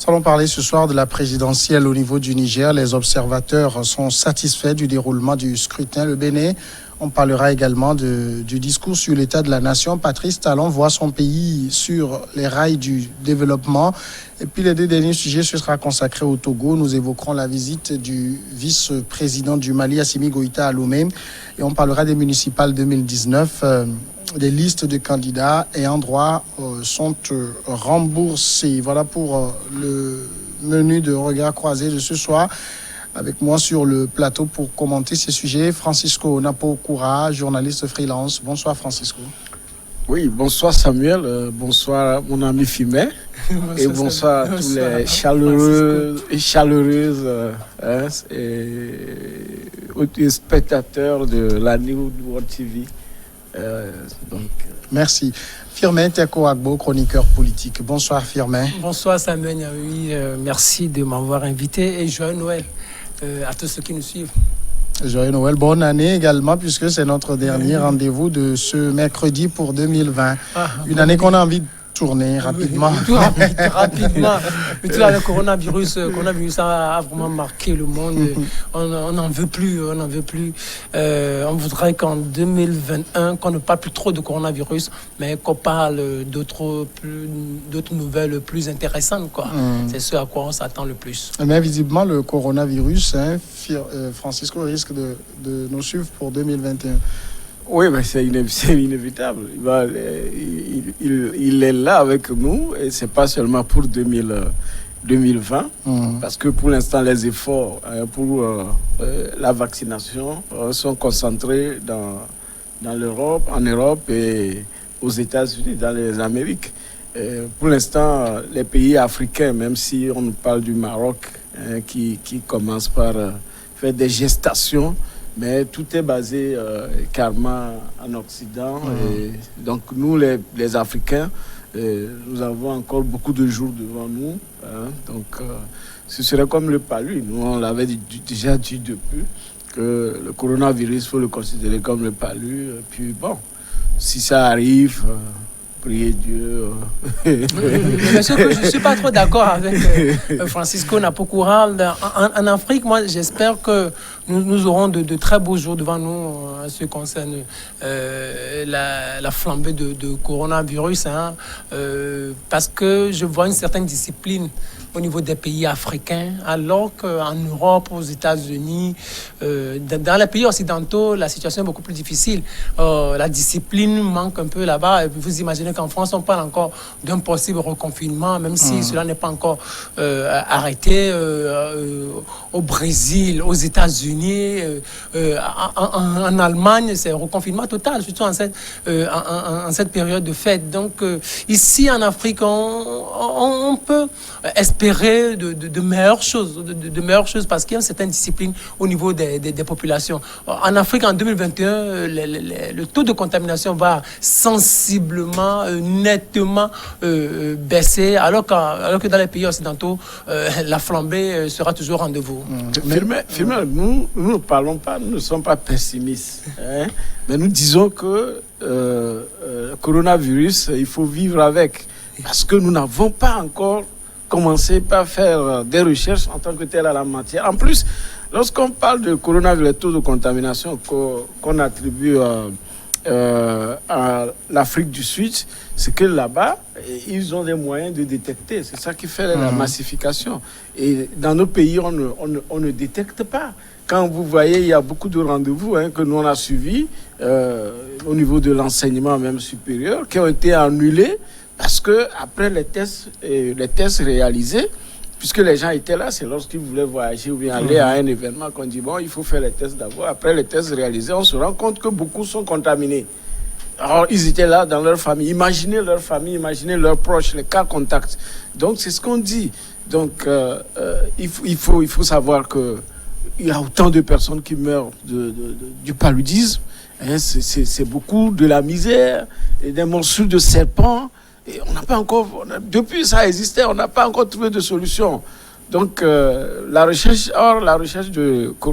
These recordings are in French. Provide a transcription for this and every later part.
Nous allons parler ce soir de la présidentielle au niveau du Niger. Les observateurs sont satisfaits du déroulement du scrutin. Le Bénin, on parlera également du discours sur l'état de la nation. Patrice Talon voit son pays sur les rails du développement. Et puis les deux derniers sujets, ce sera consacré au Togo. Nous évoquerons la visite du vice-président du Mali, Assimi Goïta, à Lomé. Et on parlera des municipales 2019. Les listes de candidats ayant droit sont remboursées. Voilà pour le menu de Regard Croisé de ce soir. Avec moi sur le plateau pour commenter ces sujets, Francisco Napo-Koura, journaliste freelance. Bonsoir Francisco. Oui, bonsoir Samuel, bonsoir mon ami Fimet, et bonsoir à tous les chaleureuses et spectateurs de la New World TV. Merci. Firmin Teko Agbo, chroniqueur politique. Bonsoir Firmin. Bonsoir Samuel Niaoui, merci de m'avoir invité et joyeux Noël à tous ceux qui nous suivent. Joyeux Noël, bonne année également puisque c'est notre dernier rendez-vous de ce mercredi pour 2020. Une année qu'on a envie de tourner rapidement. Rapidement. Mais tout le coronavirus a vraiment marqué le monde. On n'en veut plus, on voudrait qu'en 2021, qu'on ne parle plus trop de coronavirus, mais qu'on parle d'autres nouvelles plus intéressantes, quoi. C'est ce à quoi on s'attend le plus. Mais visiblement, le coronavirus, Francisco, risque de nous suivre pour 2021. Oui, mais c'est inévitable. Il est là avec nous et c'est pas seulement pour 2020, parce que pour l'instant, les efforts pour la vaccination sont concentrés dans l'Europe, en Europe et aux États-Unis, dans les Amériques. Pour l'instant, les pays africains, même si on nous parle du Maroc, qui commence par faire des gestations, mais tout est basé carrément en Occident. Et donc nous, les Africains, nous avons encore beaucoup de jours devant nous. Donc ce serait comme le palu. Nous, on l'avait déjà dit depuis que le coronavirus, il faut le considérer comme le palu. Et puis bon, si ça arrive... priez Dieu. Mais ce que je ne suis pas trop d'accord avec Francisco Napo-Koura. En Afrique, moi, j'espère que nous aurons de très beaux jours devant nous en ce qui concerne la flambée de coronavirus. Parce que je vois une certaine discipline au niveau des pays africains, alors qu'en Europe, aux États-Unis, dans les pays occidentaux, la situation est beaucoup plus difficile. La discipline manque un peu là-bas. Et vous imaginez qu'en France, on parle encore d'un possible reconfinement, même si cela n'est pas encore arrêté. Au Brésil, aux États-Unis, en Allemagne, c'est un reconfinement total, surtout en cette période de fête. Donc, ici en Afrique, on peut espérer de meilleures choses, de meilleures choses parce qu'il y a une certaine discipline au niveau des populations. En Afrique, en 2021, le taux de contamination va sensiblement, nettement baisser, alors que dans les pays occidentaux, la flambée sera toujours au rendez-vous. Firmin, nous ne parlons pas, nous ne sommes pas pessimistes, mais nous disons que le coronavirus, il faut vivre avec, parce que nous n'avons pas encore commencer par faire des recherches en tant que tel à la matière. En plus, lorsqu'on parle de coronavirus, le taux de contamination qu'on attribue à l'Afrique du Sud, c'est que là-bas, ils ont des moyens de détecter. C'est ça qui fait la massification. Et dans nos pays, on ne détecte pas. Quand vous voyez, il y a beaucoup de rendez-vous que nous on a suivis au niveau de l'enseignement même supérieur, qui ont été annulés. Parce que après les tests réalisés, puisque les gens étaient là, c'est lorsqu'ils voulaient voyager ou bien aller à un événement qu'on dit bon, il faut faire les tests d'abord. Après les tests réalisés, on se rend compte que beaucoup sont contaminés. Alors ils étaient là dans leur famille. Imaginez leur famille, imaginez leurs proches, les cas contacts. Donc c'est ce qu'on dit. Donc il faut savoir que il y a autant de personnes qui meurent du paludisme. C'est beaucoup de la misère et des morsures de serpents. Et on n'a pas encore, depuis ça existait, on n'a pas encore trouvé de solution. Donc la recherche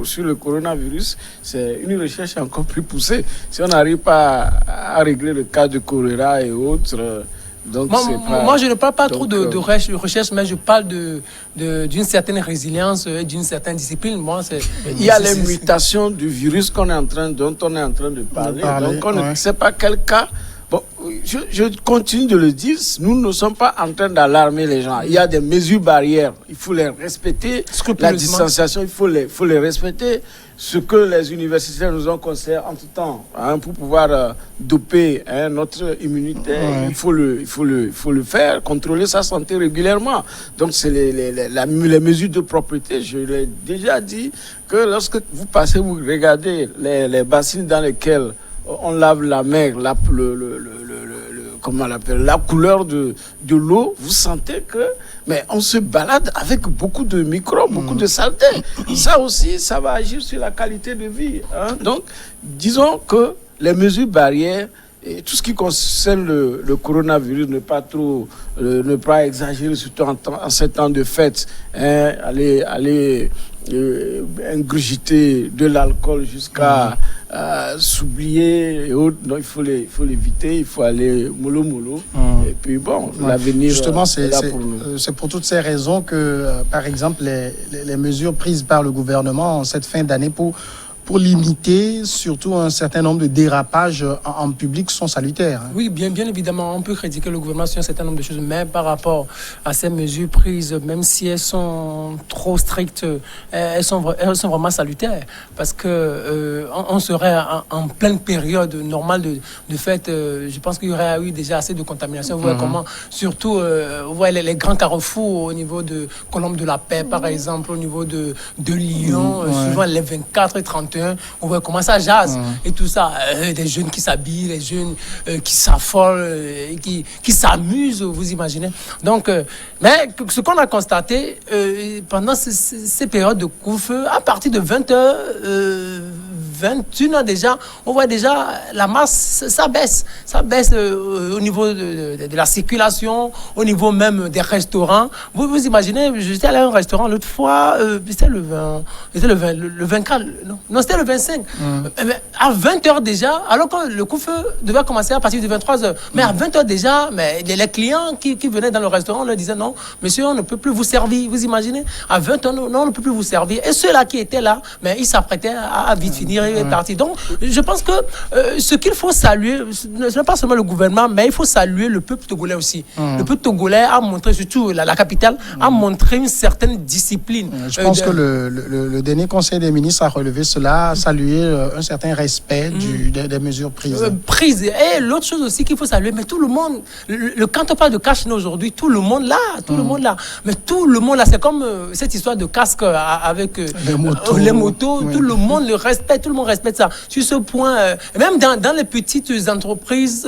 sur le coronavirus, c'est une recherche encore plus poussée. Si on n'arrive pas à régler le cas de choléra et autres, Donc, moi, je ne parle pas trop de recherche, mais je parle d'une certaine résilience et d'une certaine discipline. Moi, il y a les mutations du virus dont on est en train de parler. Donc, on ne sait pas quel cas. Bon, je continue de le dire, nous ne sommes pas en train d'alarmer les gens. Il y a des mesures barrières, il faut les respecter. La distanciation, il faut les respecter. Ce que les universitaires nous ont conseillé en tout temps, pour pouvoir doper notre immunité, il faut le faire, contrôler sa santé régulièrement. Donc, c'est les mesures de propreté. Je l'ai déjà dit que lorsque vous passez, vous regardez les bassines dans lesquelles on lave la mer, comment on l'appelle, la couleur de l'eau, vous sentez que, mais on se balade avec beaucoup de microbes, beaucoup de saleté. Ça aussi, ça va agir sur la qualité de vie. Donc, disons que les mesures barrières et tout ce qui concerne le coronavirus, ne pas exagérer, surtout en ces temps de fête, aller ingurgiter de l'alcool jusqu'à s'oublier et autres. Donc, il faut l'éviter, il faut aller mollo. Et puis bon, l'avenir. Justement, est là pour nous. C'est pour toutes ces raisons que, par exemple, les mesures prises par le gouvernement en cette fin d'année pour limiter surtout un certain nombre de dérapages en public sont salutaires. Oui, bien évidemment, on peut critiquer le gouvernement sur un certain nombre de choses, mais par rapport à ces mesures prises, même si elles sont trop strictes, elles sont vraiment salutaires, parce que on serait en pleine période normale de fête. Je pense qu'il y aurait eu déjà assez de contamination. Vous voyez comment, surtout, vous voyez les grands carrefours au niveau de Colombe de la Paix, par exemple, au niveau de Lyon, souvent les 24 et 31. On voit comment ça jase et tout ça. Des jeunes qui s'habillent, les jeunes qui s'affolent, qui s'amusent, vous imaginez. Donc, mais ce qu'on a constaté pendant ces périodes de couvre-feu, à partir de 20h, 21h déjà, on voit déjà la masse, ça baisse. Ça baisse au niveau de la circulation, au niveau même des restaurants. Vous imaginez, j'étais allé à un restaurant l'autre fois, c'était le 24, non, c'était le 25. Mais à 20h déjà, alors que le couvre-feu devait commencer à partir de 23h. Mais à 20h déjà, mais les clients qui venaient dans le restaurant leur disaient non, monsieur, on ne peut plus vous servir. Vous imaginez, à 20h, non, on ne peut plus vous servir. Et ceux-là qui étaient là, mais ils s'apprêtaient à vite finir et partir. Donc, je pense que ce qu'il faut saluer, ce n'est pas seulement le gouvernement, mais il faut saluer le peuple togolais aussi. Le peuple togolais a montré, surtout la capitale, a montré une certaine discipline. Je pense que le dernier Conseil des ministres a relevé cela, a salué un certain respect des mesures prises. Et l'autre chose aussi qu'il faut saluer, mais tout le monde, quand on parle de cache-nez aujourd'hui, tout le monde là. Mais tout le monde là, c'est comme cette histoire de casque avec les motos. Tout le monde le respecte, tout le monde respecte ça. Sur ce point, même dans les petites entreprises,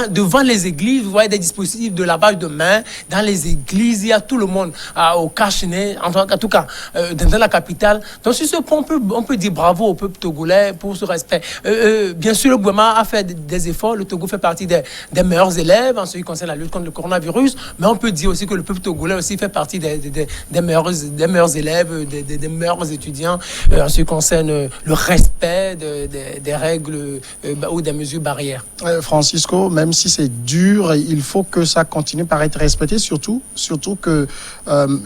devant les églises, vous voyez des dispositifs de lavage de mains. Dans les églises, il y a tout le monde au cache-nez, en tout cas, dans la capitale. Donc sur ce point, on peut dire bravo au peuple togolais pour ce respect. Bien sûr, le gouvernement a fait des efforts. Le Togo fait partie des meilleurs élèves en ce qui concerne la lutte contre le coronavirus. Mais on peut dire aussi que le peuple togolais aussi fait partie des meilleurs élèves, des meilleurs étudiants en ce qui concerne le respect des règles ou des mesures barrières. Francisco, même si c'est dur, il faut que ça continue par être respecté, surtout que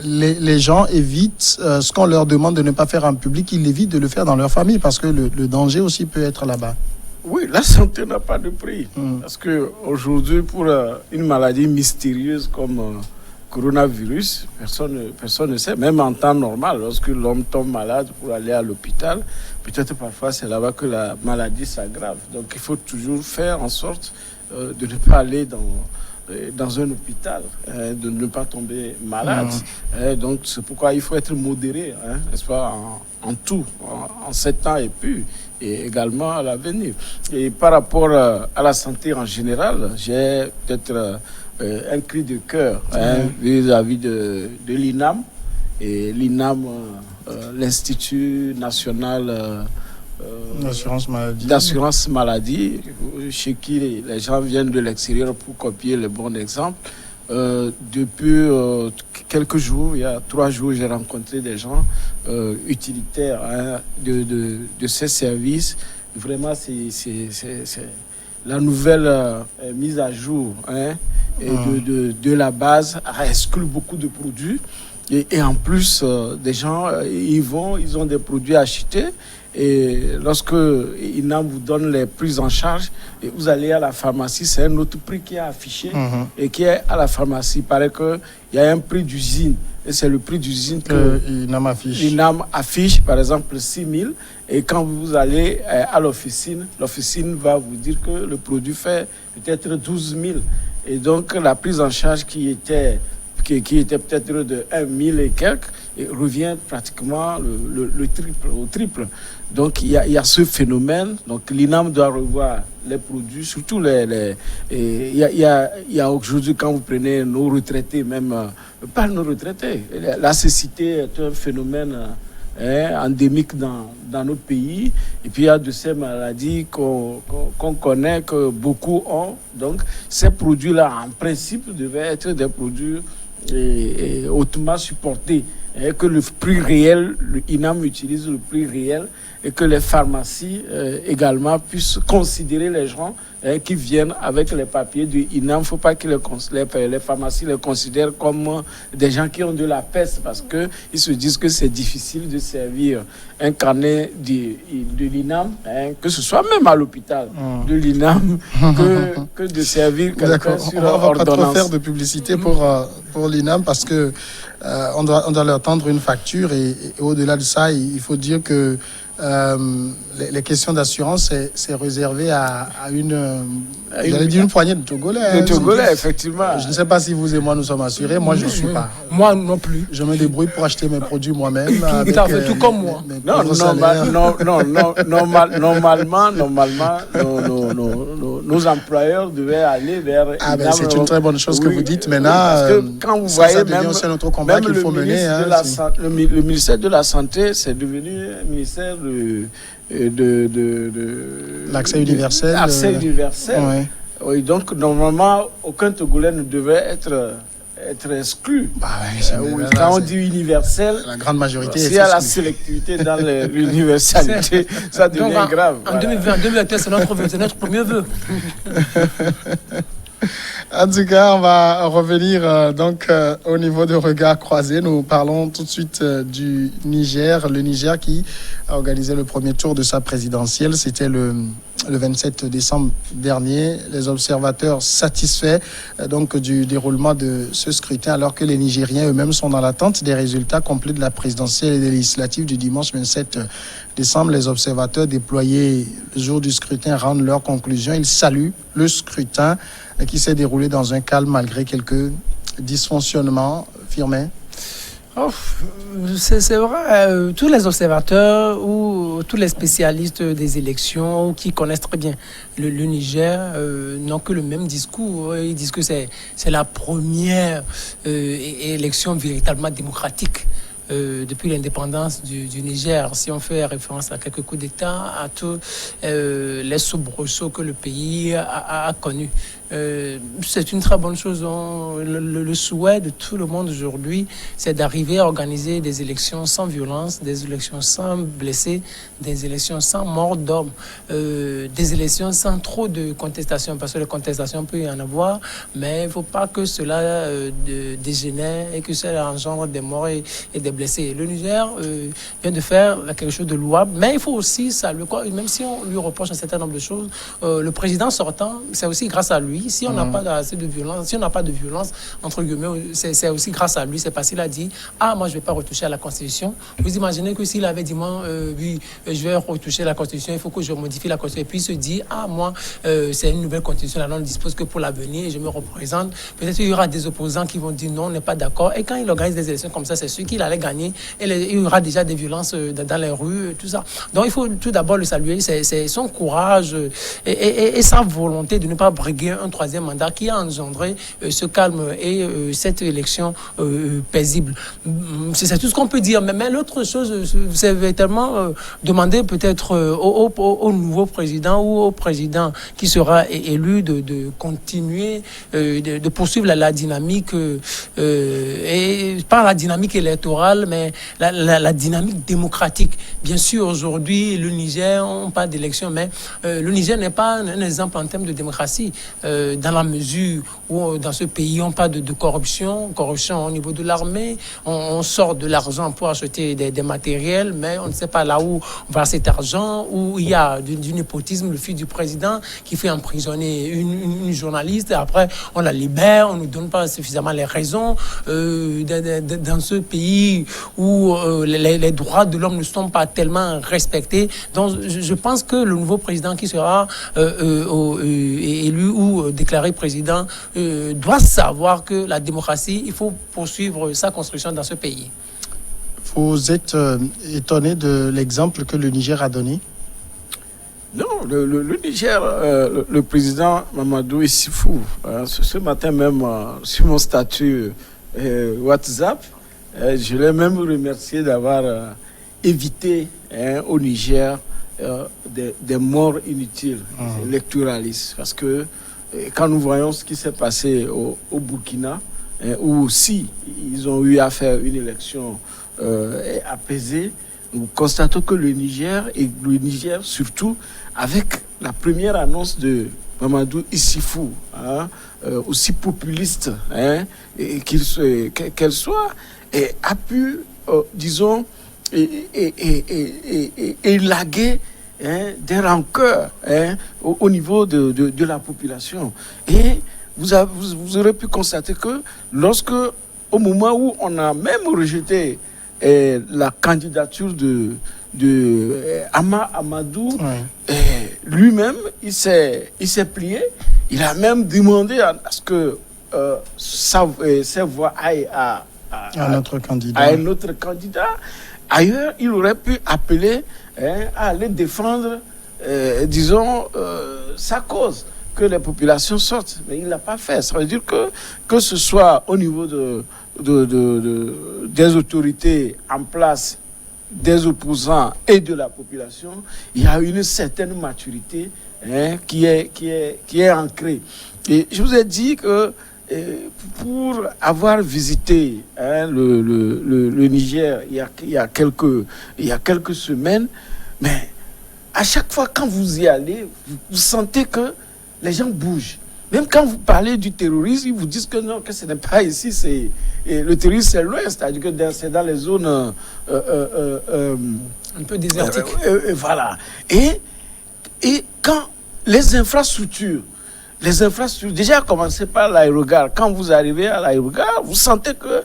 les gens évitent ce qu'on leur demande de ne pas faire en public, ils évitent de le faire dans leur famille parce que le danger aussi peut être là-bas. Oui, la santé n'a pas de prix. Parce qu'aujourd'hui, pour une maladie mystérieuse comme coronavirus, personne ne sait, même en temps normal, lorsque l'homme tombe malade pour aller à l'hôpital, peut-être parfois c'est là-bas que la maladie s'aggrave. Donc il faut toujours faire en sorte de ne pas aller dans un hôpital, de ne pas tomber malade. Donc c'est pourquoi il faut être modéré, n'est-ce pas, en tout, en 7 ans et également à l'avenir. Et par rapport à la santé en général, j'ai peut-être un cri de cœur vis-à-vis de l'INAM. Et l'INAM, l'Institut national d'assurance maladie, chez qui les gens viennent de l'extérieur pour copier les bons exemples. Depuis quelques jours, il y a 3 jours, j'ai rencontré des gens utilitaires de ces services. Vraiment, la nouvelle mise à jour et de la base exclut beaucoup de produits. Et en plus, des gens, ils ont des produits achetés. Et lorsque INAM vous donne les prises en charge, et vous allez à la pharmacie, c'est un autre prix qui est affiché et qui est à la pharmacie. Il paraît qu'il y a un prix d'usine. Et c'est le prix d'usine que l'INAM affiche, par exemple 6 000. Et quand vous allez à l'officine va vous dire que le produit fait peut-être 12 000. Et donc la prise en charge qui était peut-être de 1 000 et quelques, et revient pratiquement au triple. Donc il y a ce phénomène. Donc l'INAM doit revoir les produits, surtout il y a aujourd'hui, quand vous prenez nos retraités, même pas nos retraités, la cécité est un phénomène endémique dans notre pays. Et puis il y a de ces maladies qu'on connaît, que beaucoup ont. Donc ces produits-là, en principe, devaient être des produits hautement supportés. Et que le prix réel, le INAM utilise le prix réel, et que les pharmacies également puissent considérer les gens qui viennent avec les papiers du INAM. Il ne faut pas que les pharmacies les considèrent comme des gens qui ont de la peste, parce qu'ils se disent que c'est difficile de servir un carnet de l'INAM, que ce soit même à l'hôpital de l'INAM, que de servir quelqu'un sur ordonnance. On ne va pas trop faire de publicité pour l'INAM, parce que on doit leur tendre une facture, et au-delà de ça, il faut dire que les questions d'assurance, c'est réservé à une poignée de Togolais. De Togolais, effectivement. Je ne sais pas si vous et moi nous sommes assurés. Moi, je ne suis pas. Moi non plus. Je me débrouille pour acheter mes produits moi-même. Tout comme moi. Normalement, nos employeurs devaient aller vers... c'est une très bonne chose que vous dites maintenant. Parce que quand vous voyez, ça devient aussi un autre combat qu'il faut mener. Le ministère de la Santé, c'est devenu un ministère de l'accès universel. L'accès universel. Ouais. Oui, donc normalement, aucun Togolais ne devait être exclu. Quand on dit universel, la grande majorité s'il y a la sélectivité dans l'universalité, ça devient grave. En 2020, c'est notre premier vœu. En tout cas, on va revenir au niveau de regard croisé. Nous parlons tout de suite du Niger. Le Niger qui a organisé le premier tour de sa présidentielle. C'était le 27 décembre dernier. Les observateurs satisfaits du déroulement de ce scrutin, alors que les Nigériens eux-mêmes sont dans l'attente des résultats complets de la présidentielle et des législatives du dimanche 27 décembre. Les observateurs déployés le jour du scrutin rendent leurs conclusions. Ils saluent le scrutin qui s'est déroulé dans un calme malgré quelques dysfonctionnements. Firmin? C'est vrai, tous les observateurs ou tous les spécialistes des élections ou qui connaissent très bien le Niger n'ont que le même discours. Ils disent que c'est la première élection véritablement démocratique depuis l'indépendance du Niger. Si on fait référence à quelques coups d'État, à tous les soubresauts que le pays a connus. C'est une très bonne chose. Le souhait de tout le monde aujourd'hui, c'est d'arriver à organiser des élections sans violence, des élections sans blessés, des élections sans mort d'homme, des élections sans trop de contestations, parce que les contestations peut y en avoir, mais il ne faut pas que cela dégénère et que cela engendre des morts et des blessés. Le Niger vient de faire quelque chose de louable, mais il faut aussi saluer, même si on lui reproche un certain nombre de choses, le président sortant, c'est aussi grâce à lui. Si on n'a pas assez de violence, si on n'a pas de violence, entre guillemets, c'est aussi grâce à lui. C'est parce qu'il a dit, moi, je ne vais pas retoucher à la Constitution. Vous imaginez que s'il avait dit, moi, oui, je vais retoucher la Constitution, il faut que je modifie la Constitution. Et puis il se dit, moi, c'est une nouvelle Constitution, là, on ne dispose que pour l'avenir, et je me représente. Peut-être qu'il y aura des opposants qui vont dire, non, on n'est pas d'accord. Et quand il organise des élections comme ça, c'est sûr qu'il allait gagner. Et il y aura déjà des violences dans les rues, tout ça. Donc il faut tout d'abord le saluer. C'est son courage et sa volonté de ne pas briguer un troisième mandat qui a engendré ce calme et cette élection paisible. C'est tout ce qu'on peut dire. Mais l'autre chose, c'est véritablement demander peut-être au nouveau président ou au président qui sera élu de continuer, de poursuivre la dynamique, et pas la dynamique électorale, mais la dynamique démocratique. Bien sûr, aujourd'hui, le Niger, on parle d'élection, mais le Niger n'est pas un exemple en termes de démocratie, dans la mesure où dans ce pays, on parle de corruption au niveau de l'armée, on sort de l'argent pour acheter des matériels, mais on ne sait pas là où va cet argent, où il y a du népotisme, le fils du président qui fait emprisonner une journaliste, et après on la libère, on ne nous donne pas suffisamment les raisons, dans ce pays où les droits de l'homme ne sont pas tellement respectés. Donc je pense que le nouveau président qui sera élu ou déclaré président doit savoir que la démocratie, il faut poursuivre sa construction dans ce pays. Vous êtes étonné de l'exemple que le Niger a donné? Non, le Niger, le président Mamadou Issifou, ce matin même sur mon statut WhatsApp, je l'ai même remercié d'avoir évité au Niger des morts inutiles, électoralistes. Parce que quand nous voyons ce qui s'est passé au Burkina, où aussi ils ont eu à faire une élection apaisée, nous constatons que le Niger, et le Niger surtout, avec la première annonce de Mamadou Issifou, aussi populiste qu'elle soit, a pu, disons, élaguer des rancœurs au niveau de la population. Et vous aurez pu constater que lorsque, au moment où on a même rejeté la candidature de Hama Amadou, lui-même, il s'est plié. Il a même demandé à ce que ses voix aillent à un autre candidat. Ailleurs, il aurait pu appeler à aller défendre, disons, sa cause, que les populations sortent. Mais il ne l'a pas fait. Ça veut dire que ce soit au niveau des autorités en place, des opposants et de la population, il y a une certaine maturité qui est ancrée. Et je vous ai dit que pour avoir visité le Niger il y a quelques semaines, mais à chaque fois quand vous y allez, vous sentez que les gens bougent. Même quand vous parlez du terrorisme, ils vous disent que non, que ce n'est pas ici, le terrorisme c'est loin, c'est-à-dire que c'est dans les zones un peu désertiques. Voilà. Et quand les infrastructures, déjà à commencer par l'aérogare, quand vous arrivez à l'aérogare, vous sentez que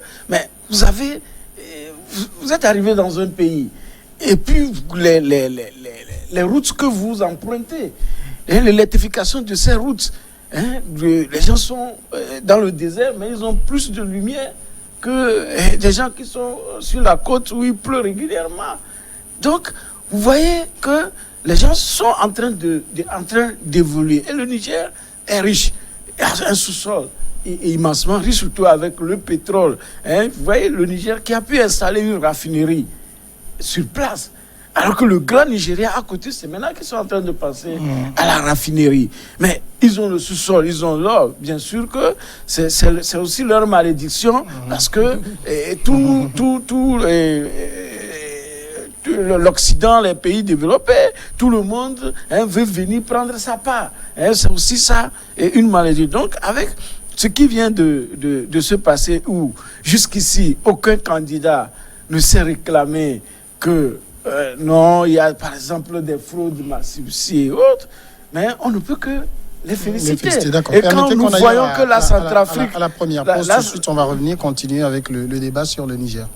vous êtes arrivé dans un pays, et puis les routes que vous empruntez, l'électrification de ces routes, les gens sont dans le désert, mais ils ont plus de lumière que des gens qui sont sur la côte où il pleut régulièrement. Donc, vous voyez que les gens sont en train d'évoluer. Et le Niger est riche, il y a un sous-sol immensement riche, surtout avec le pétrole. Vous voyez le Niger qui a pu installer une raffinerie sur place. Alors que le grand Nigeria à côté, c'est maintenant qu'ils sont en train de penser à la raffinerie. Mais ils ont le sous-sol, ils ont l'or. Bien sûr que c'est aussi leur malédiction, parce que l'Occident, les pays développés, tout le monde veut venir prendre sa part. C'est aussi ça, une maladie. Donc, avec ce qui vient de se passer, où jusqu'ici, aucun candidat ne s'est réclamé que non, il y a par exemple des fraudes massives et autres, mais on ne peut que les féliciter. Et quand nous voyons que la Centrafrique... À la première pause, tout de suite, on va revenir, continuer avec le débat sur le Niger.